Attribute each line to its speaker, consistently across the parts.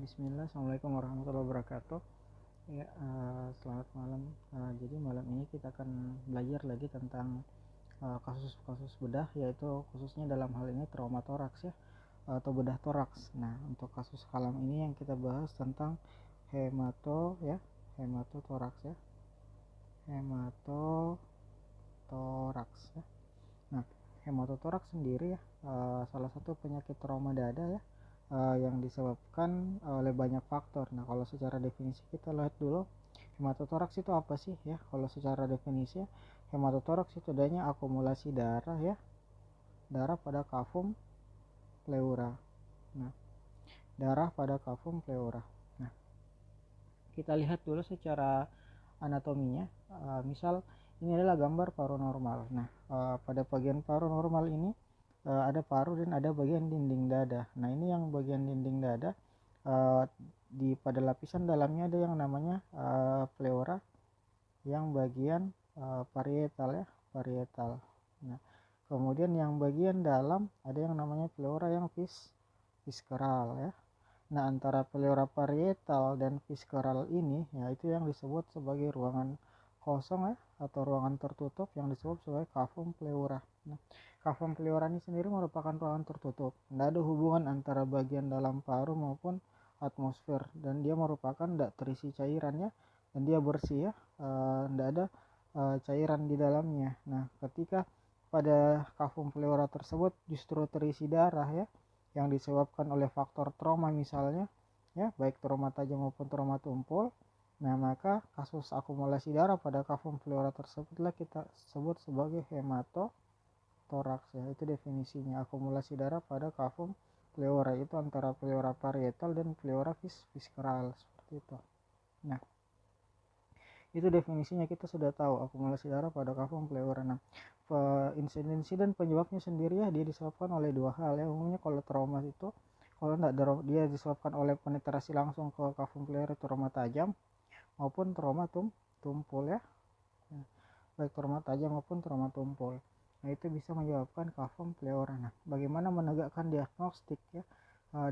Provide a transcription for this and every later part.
Speaker 1: Bismillah, Assalamualaikum warahmatullahi wabarakatuh. Ya, selamat malam. Jadi malam ini kita akan belajar lagi tentang kasus-kasus bedah, yaitu khususnya dalam hal ini trauma toraks ya, atau bedah toraks. Nah, untuk kasus kalam ini yang kita bahas tentang hematotoraks ya, hematotoraks ya. Nah, hematotoraks sendiri ya, salah satu penyakit trauma dada ya, yang disebabkan oleh banyak faktor. Nah, kalau secara definisi kita lihat dulu hematotoraks itu apa sih ya. Kalau secara definisi hematotoraks itu adanya akumulasi darah ya, darah pada kavum pleura. Nah, darah pada kavum pleura. Nah, kita lihat dulu secara anatominya. Misal ini adalah gambar paru normal. Nah, pada bagian paru normal ini ada paru dan ada bagian dinding dada. Nah, ini yang bagian dinding dada, pada lapisan dalamnya ada yang namanya pleura, yang bagian parietal ya, parietal. Nah, kemudian yang bagian dalam ada yang namanya pleura yang visceral ya. Nah, antara pleura parietal dan visceral ini ya, itu yang disebut sebagai ruangan kosong ya, atau ruangan tertutup yang disebut sebagai cavum pleura. Nah, cavum pleura ini sendiri merupakan ruangan tertutup. Tidak ada hubungan antara bagian dalam paru maupun atmosfer, dan dia merupakan tidak terisi cairan ya, dan dia bersih ya, tidak ada cairan di dalamnya. Nah, ketika pada cavum pleura tersebut justru terisi darah ya, yang disebabkan oleh faktor trauma misalnya ya, baik trauma tajam maupun trauma tumpul. Nah, maka kasus akumulasi darah pada cavum pleura tersebutlah kita sebut sebagai hematotoraks ya. Itu definisinya, akumulasi darah pada cavum pleura itu antara pleura parietal dan pleura visceral, seperti itu. Nah, itu definisinya, kita sudah tahu akumulasi darah pada cavum pleura. Nah, insidensi dan penyebabnya sendiri ya, dia disebabkan oleh dua hal ya. Umumnya kalau trauma itu, kalau tidak dia disebabkan oleh penetrasi langsung ke cavum pleura, trauma tajam maupun trauma tumpul ya. Nah, baik trauma tajam maupun trauma tumpul. Nah, itu bisa menyebabkan cavum pleura. Nah, bagaimana menegakkan diagnostik ya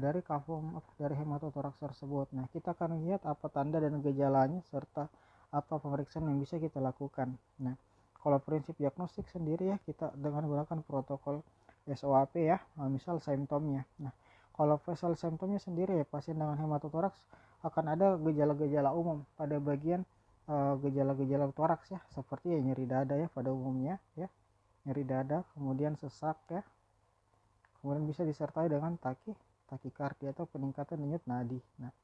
Speaker 1: dari hematotoraks tersebut. Nah, kita akan lihat apa tanda dan gejalanya serta apa pemeriksaan yang bisa kita lakukan. Nah, kalau prinsip diagnostik sendiri ya, kita dengan menggunakan protokol SOAP ya, misal simptomnya. Nah, kalau facial simptomnya sendiri ya, pasien dengan hematotoraks akan ada gejala-gejala umum pada bagian gejala-gejala toraks ya, seperti ya nyeri dada ya pada umumnya ya, nyeri dada, kemudian sesak ya, kemudian bisa disertai dengan takikardia atau peningkatan denyut nadi. Nah,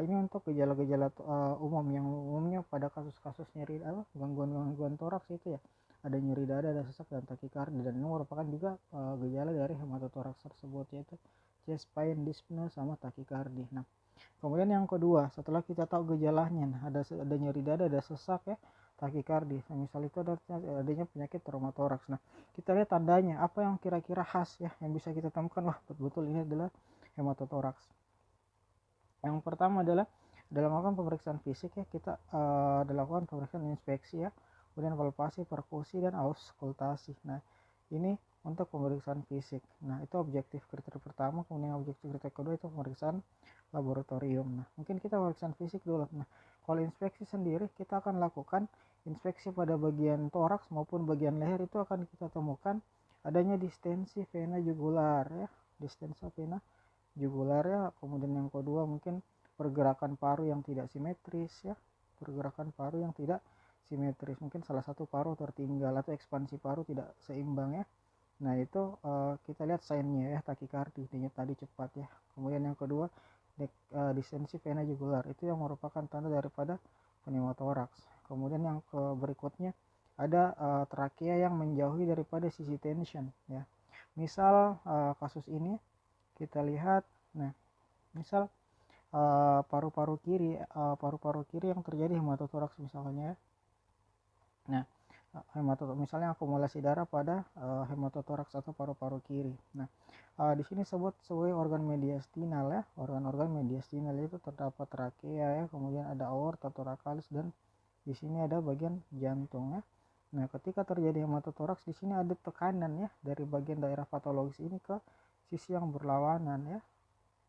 Speaker 1: ini untuk gejala-gejala umum yang umumnya pada kasus-kasus nyeri gangguan toraks itu ya, ada nyeri dada, ada sesak dan takikardia, dan ini merupakan juga gejala dari hematotoraks tersebut, yaitu chest pain, dyspnea sama takikardia. Nah, kemudian yang kedua, setelah kita tahu gejalanya, nah, ada nyeri dada, ada sesak ya, takikardia. Nah, misal itu adanya penyakit trauma toraks. Nah, kita lihat tandanya apa yang kira-kira khas ya, yang bisa kita temukan, wah betul-betul ini adalah hematotoraks. Yang pertama adalah dalam melakukan pemeriksaan fisik ya, kita dilakukan pemeriksaan inspeksi ya, kemudian palpasi, perkusi, dan auskultasi. Nah, ini untuk pemeriksaan fisik. Nah, itu objektif kriteria pertama. Kemudian objektif kriteria kedua itu pemeriksaan laboratorium. Nah, mungkin kita pemeriksaan fisik dulu. Nah, kalau inspeksi sendiri kita akan lakukan inspeksi pada bagian toraks maupun bagian leher, itu akan kita temukan adanya distensi vena jugular ya, distensi vena jugular ya. Kemudian yang kedua mungkin pergerakan paru yang tidak simetris ya, pergerakan paru yang tidak simetris, mungkin salah satu paru tertinggal atau ekspansi paru tidak seimbang ya. Nah, itu kita lihat sign-nya ya, takikardi, denyut nadi cepat ya. Kemudian yang kedua distensi vena jugular, itu yang merupakan tanda daripada pneumotoraks. Kemudian yang berikutnya ada trakea yang menjauhi daripada sisi tension ya. Misal kasus ini kita lihat, nah misal paru-paru kiri yang terjadi hematotoraks misalnya ya. Nah, misalnya akumulasi darah pada hematotoraks atau paru-paru kiri. Nah, di sini sebut sebagai organ mediastinal ya. Organ-organ mediastinal itu terdapat trakea ya, kemudian ada aorta thoracalis, dan di sini ada bagian jantung ya. Nah, ketika terjadi hematotoraks, di sini ada tekanan ya dari bagian daerah patologis ini ke sisi yang berlawanan ya.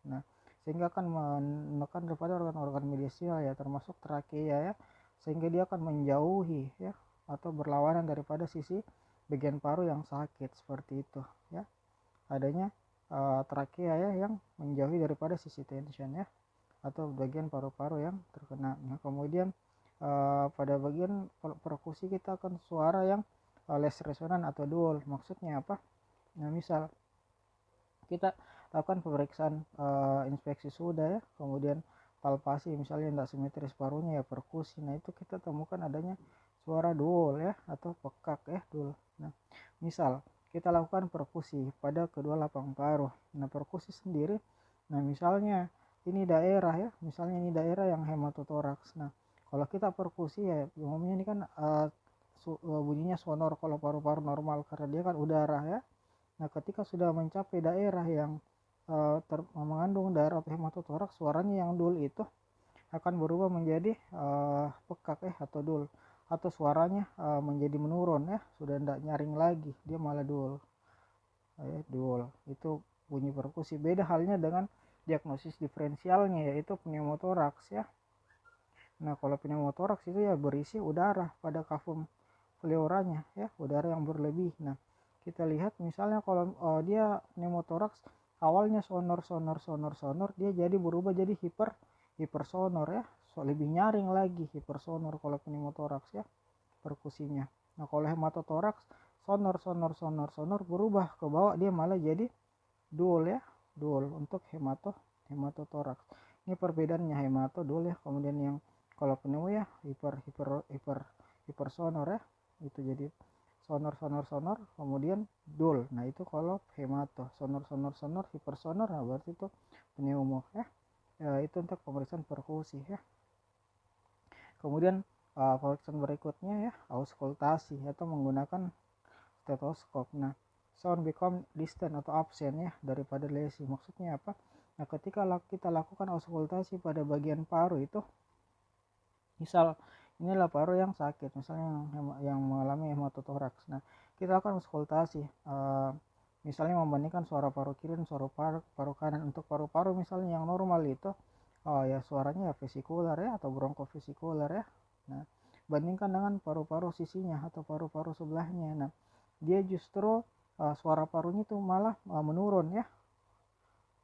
Speaker 1: Nah, sehingga akan menekan daripada organ-organ mediastinal ya, termasuk trakea ya, sehingga dia akan menjauhi ya atau berlawanan daripada sisi bagian paru yang sakit seperti itu ya. Adanya trakea ya yang menjauhi daripada sisi tension ya, atau bagian paru-paru yang terkena. Nah, kemudian pada bagian perkusi kita akan suara yang less resonan atau dual. Maksudnya apa? Nah, misal kita lakukan pemeriksaan inspeksi sudah ya, kemudian palpasi misalnya tidak simetris parunya ya, perkusi. Nah, itu kita temukan adanya suara dual ya atau pekak ya, dual. Nah, misal kita lakukan perkusi pada kedua lapang paru. Nah, perkusi sendiri, nah misalnya ini daerah ya, misalnya ini daerah yang hematotoraks. Nah, kalau kita perkusi ya umumnya ini kan bunyinya sonor kalau paru-paru normal karena dia kan udara ya. Nah, ketika sudah mencapai daerah yang mengandung daerah hematotoraks, suaranya yang dul itu akan berubah menjadi pekak atau dul, atau suaranya menjadi menurun ya, sudah tidak nyaring lagi, dia malah dul. Dul itu bunyi perkusi. Beda halnya dengan diagnosis diferensialnya yaitu pneumotoraks ya. Nah, kalau pneumotoraks itu ya berisi udara pada kafum pleuranya ya, udara yang berlebih. Nah, kita lihat misalnya kalau dia pneumotoraks awalnya sonor, dia jadi berubah jadi hipersonor ya, lebih nyaring lagi, hipersonor kalau pneumotoraks ya perkusinya. Nah, kalau hematotoraks sonor berubah ke bawah, dia malah jadi dual ya, dual untuk hematotoraks. Ini perbedaannya hemato dual ya. Kemudian yang kalau pneumo ya hipersonor ya, itu jadi sonor, kemudian dual. Nah, itu kalau hemato, sonor hipersonor, nah berarti itu pneumo ya. Itu untuk pemeriksaan perkusi ya. Kemudian pemeriksaan berikutnya ya, auskultasi atau menggunakan stetoskop. Nah, sound become distant atau absent ya daripada lesi. Maksudnya apa? Nah, ketika kita lakukan auskultasi pada bagian paru itu, misal inilah paru yang sakit, misalnya yang mengalami hematotoraks. Nah, kita akan auskultasi misalnya membandingkan suara paru kiri dan suara paru kanan. Untuk paru-paru misalnya yang normal itu ya suaranya ya vesikular ya atau bronkofesikular ya. Nah, bandingkan dengan paru-paru sisinya atau paru-paru sebelahnya. Nah, dia justru suara parunya itu malah menurun ya,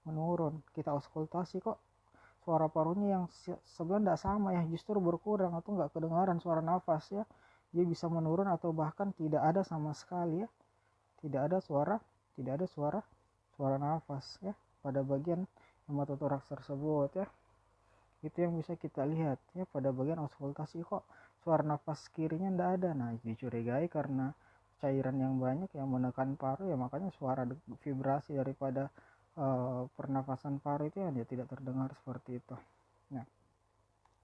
Speaker 1: menurun. Kita auskultasi kok suara parunya yang sebenarnya tidak sama ya, justru berkurang atau nggak kedengaran suara nafas ya, dia bisa menurun atau bahkan tidak ada sama sekali ya, tidak ada suara nafas ya pada bagian hematotoraks tersebut ya. Itu yang bisa kita lihat ya, pada bagian auskultasi kok suara nafas kirinya tidak ada. Nah, dicurigai karena cairan yang banyak yang menekan paru ya, makanya suara vibrasi daripada pernafasan paru itu ya dia tidak terdengar seperti itu. Nah,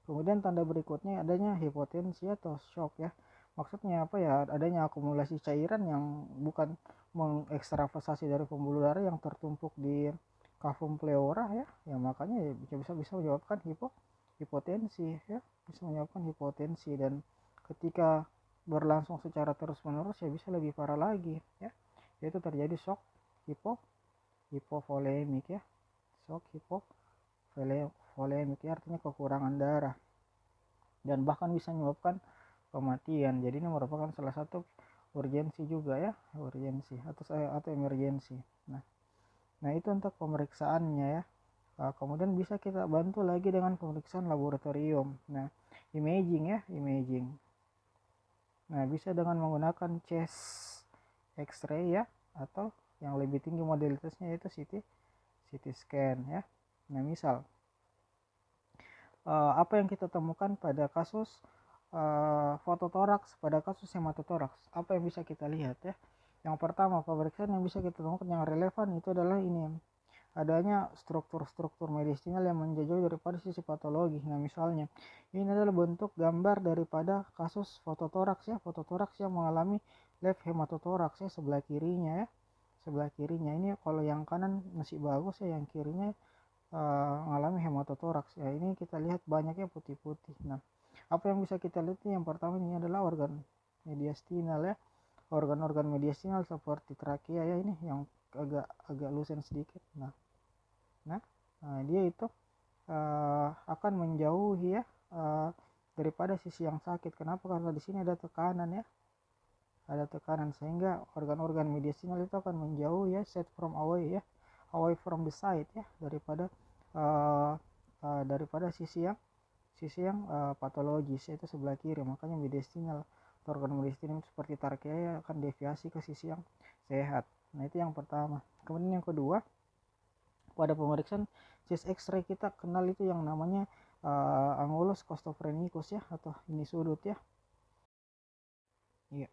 Speaker 1: kemudian tanda berikutnya adanya hipotensi atau shock ya. Maksudnya apa ya? Adanya akumulasi cairan yang bukan mengekstravasasi dari pembuluh darah yang tertumpuk di kafum pleura ya. Ya makanya ya bisa menyebabkan hipotensi ya, bisa menyebabkan hipotensi, dan ketika berlangsung secara terus-menerus ya bisa lebih parah lagi ya, yaitu terjadi shock hipovolemik ya, shock hipovolemik ya, artinya kekurangan darah dan bahkan bisa menyebabkan kematian. Jadi ini merupakan salah satu urgensi juga ya, urgensi atau emergensi. Nah itu untuk pemeriksaannya ya. Kemudian bisa kita bantu lagi dengan pemeriksaan laboratorium. Nah, imaging ya, imaging. Nah, bisa dengan menggunakan chest X-ray ya, atau yang lebih tinggi modalitasnya yaitu CT scan ya. Nah, misal apa yang kita temukan pada kasus fototoraks, pada kasus hematotoraks, apa yang bisa kita lihat ya? Yang pertama, pemeriksaan yang bisa kita temukan yang relevan itu adalah ini, adanya struktur-struktur mediastinal yang menjauh daripada sisi patologi. Nah, misalnya ini adalah bentuk gambar daripada kasus fototoraks ya, fototoraks yang mengalami left hematotoraks ya, sebelah kirinya ya, sebelah kirinya. Ini kalau yang kanan masih bagus ya, yang kirinya mengalami hematotoraks ya. Ini kita lihat banyaknya putih-putih. Nah, apa yang bisa kita lihat yang pertama ini adalah organ mediastinal ya, organ-organ mediastinal seperti trakea ya, ini yang agak lusen sedikit. Nah dia itu akan menjauhi ya daripada sisi yang sakit. Kenapa? Karena di sini ada tekanan ya, ada tekanan, sehingga organ-organ mediastinal itu akan menjauh ya, set from away ya, away from the side ya, daripada sisi yang patologis, itu sebelah kiri. Makanya mediastinal, organ mediastinal seperti trakea akan deviasi ke sisi yang sehat. Nah itu yang pertama. Kemudian yang kedua, pada pemeriksaan chest X-ray kita kenal itu yang namanya angulus costophrenicus ya, atau ini sudut ya. Iya.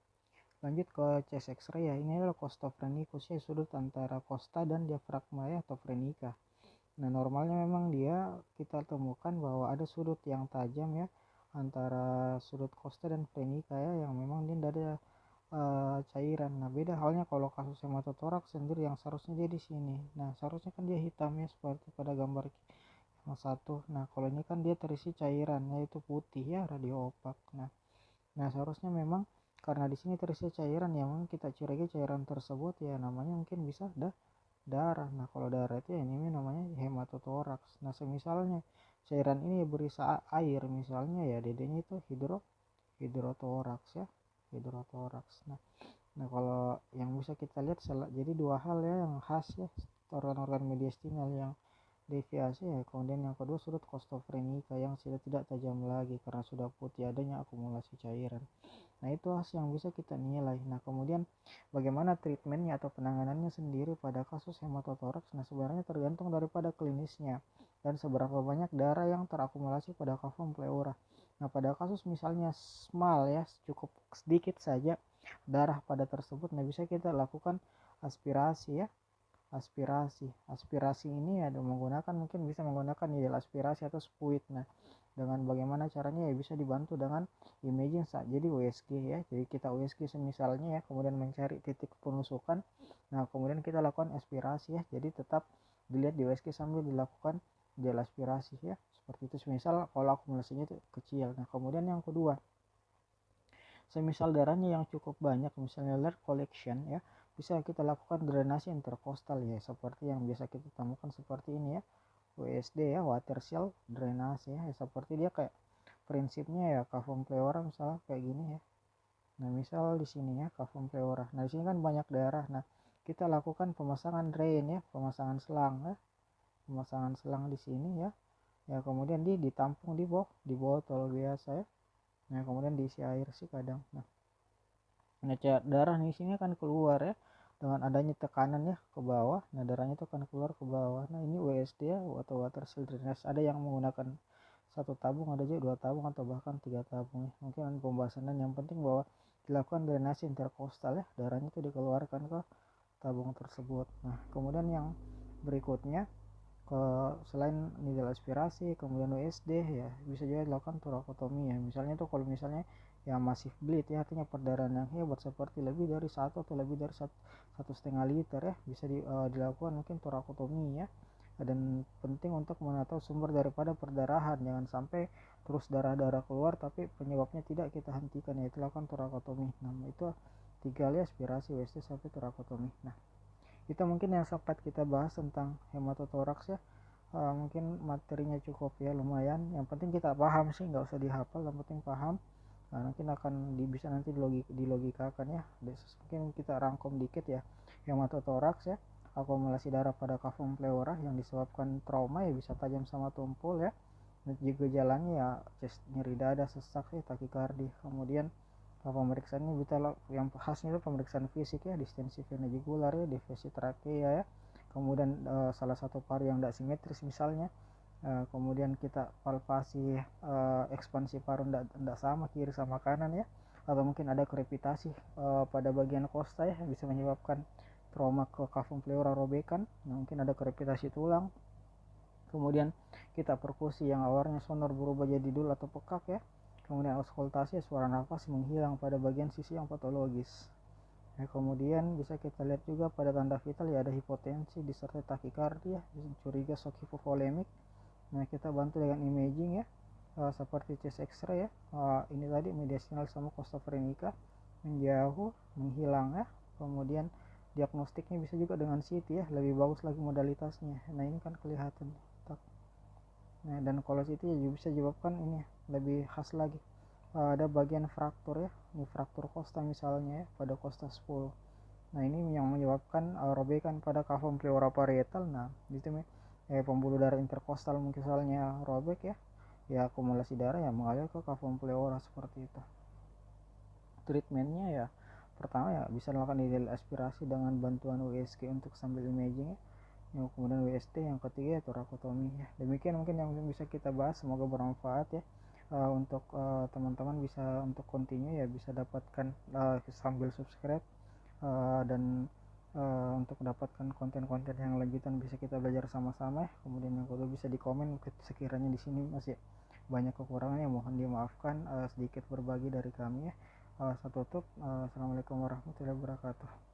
Speaker 1: Lanjut ke chest X-ray ya, ini adalah costophrenicus ya, sudut antara costa dan diafragma ya, atau frenica. Nah normalnya memang dia kita temukan bahwa ada sudut yang tajam ya antara sudut costa dan frenica ya, yang memang dia tidak ada cairan. Nah beda halnya kalau kasus hematotoraks sendiri, yang seharusnya dia di sini. Nah seharusnya kan dia hitam ya, seperti pada gambar yang satu. Nah kalau ini kan dia terisi cairan, yaitu putih ya, radio opak. Nah seharusnya memang karena di sini terisi cairan, yang memang kita curigai cairan tersebut ya namanya mungkin bisa darah. Nah kalau darah itu ya ini namanya hematotoraks. Nah semisalnya cairan ini berisi air, misalnya ya dedenya itu hidrotoraks ya, hidrotoraks. Nah kalau yang bisa kita lihat jadi dua hal ya yang khas ya, organ-organ mediastinal yang deviasi ya. Kemudian yang kedua sudut costophrenica yang sudah tidak tajam lagi karena sudah putih, adanya akumulasi cairan. Nah itu hasil yang bisa kita nilai. Nah kemudian bagaimana treatmentnya atau penanganannya sendiri pada kasus hematotoraks? Nah sebenarnya tergantung daripada klinisnya dan seberapa banyak darah yang terakumulasi pada cavum pleura. Nah pada kasus misalnya small ya, cukup sedikit saja darah pada tersebut, nah bisa kita lakukan aspirasi ya, aspirasi ini ada mungkin bisa menggunakan needle aspirasi atau spuit. Nah dengan bagaimana caranya ya, bisa dibantu dengan imaging saat jadi USG ya, jadi kita USG semisalnya ya, kemudian mencari titik penusukan. Nah kemudian kita lakukan aspirasi ya, jadi tetap dilihat di USG sambil dilakukan needle aspirasi ya, seperti itu semisal kalau akumulasinya itu kecil. Nah kemudian yang kedua, semisal darahnya yang cukup banyak, misalnya large collection ya, bisa kita lakukan drenasi interkostal ya, seperti yang biasa kita temukan seperti ini ya, WSD ya, water cell drainase ya, seperti dia kayak prinsipnya ya cavum pleura misalnya kayak gini ya. Nah misal di sini ya cavum pleura, nah di sini kan banyak darah. Nah kita lakukan pemasangan drain ya, pemasangan selang ya, pemasangan selang di sini ya, ya kemudian ditampung di botol biasa ya. Nah kemudian diisi air sih kadang. Nah darah di sini akan keluar ya dengan adanya tekanan ya ke bawah. Nah darahnya itu akan keluar ke bawah. Nah ini WSD ya, atau water cell drainage. Ada yang menggunakan satu tabung, ada juga 2 tabung atau bahkan 3 tabung ya. Mungkin pembahasan, yang penting bahwa dilakukan drainasi interkostal ya, darahnya itu dikeluarkan ke tabung tersebut. Nah kemudian yang berikutnya, selain needle aspirasi kemudian USD ya, bisa juga dilakukan torakotomi ya. Misalnya tuh kalau misalnya yang masif bleed ya, artinya perdarahan yang hebat seperti lebih dari 1 atau lebih dari 1,5 liter ya, bisa dilakukan mungkin torakotomi ya. Dan penting untuk menatau sumber daripada perdarahan, jangan sampai terus darah-darah keluar tapi penyebabnya tidak kita hentikan, yaitu lakukan torakotomi. Nah itu 3 kali aspirasi USD sampai torakotomi. Nah itu mungkin yang sempat kita bahas tentang hematotoraks ya. Mungkin materinya cukup ya, lumayan. Yang penting kita paham sih, nggak usah dihafal, yang penting paham. Nah, mungkin akan bisa nanti dilogikakan ya. Mungkin kita rangkum dikit ya. Hematotoraks ya, akumulasi darah pada cavum pleura yang disebabkan trauma ya, bisa tajam sama tumpul ya. Dan juga gejalanya ya nyeri dada, sesak ya, takikardi. Kemudian pemeriksaannya bisa yang khasnya itu pemeriksaan fisik ya, distensi vena jugular ya, deviasi trakea ya, kemudian salah satu paru yang tidak simetris misalnya, kemudian kita palpasi ekspansi paru tidak sama kiri sama kanan ya, atau mungkin ada krepitasi pada bagian kosta ya, bisa menyebabkan trauma ke cavum pleura robekan. Nah, mungkin ada krepitasi tulang. Kemudian kita perkusi yang awalnya sonor berubah jadi dul atau pekak ya. Kemudian auskultasi, suara nafas menghilang pada bagian sisi yang patologis. Nah, kemudian bisa kita lihat juga pada tanda vital ya, ada hipotensi disertai takikardi ya, curiga shock hipovolemik. Nah kita bantu dengan imaging ya, seperti chest X-ray ya. Ini tadi mediastinal sama costophrenica menjauh, menghilang ya. Kemudian diagnostiknya bisa juga dengan CT ya, lebih bagus lagi modalitasnya. Nah ini kan kelihatan Nah, dan kolos itu ya juga bisa menyebabkan ini lebih khas lagi. Ada bagian fraktur ya, ini fraktur kosta misalnya ya pada kosta 10. Nah, ini yang menyebabkan robekan pada kavum pleura parietal. Nah, itu pembuluh darah interkostal mungkin misalnya robek ya, ya akumulasi darah ya mengalir ke kavum pleura seperti itu. Treatmentnya ya pertama ya bisa dilakukan ideal aspirasi dengan bantuan USG untuk sambil imaging ya. Yang kemudian WST, yang ketiga ya torakotomi ya. Demikian mungkin yang bisa kita bahas, semoga bermanfaat ya. Untuk teman-teman bisa untuk continue ya, bisa dapatkan sambil subscribe, dan untuk mendapatkan konten-konten yang lanjutan bisa kita belajar sama-sama ya. Kemudian yang kedua bisa di komen sekiranya di sini masih banyak kekurangan ya, mohon dimaafkan. Sedikit berbagi dari kami ya. Saya tutup. Assalamualaikum warahmatullahi wabarakatuh.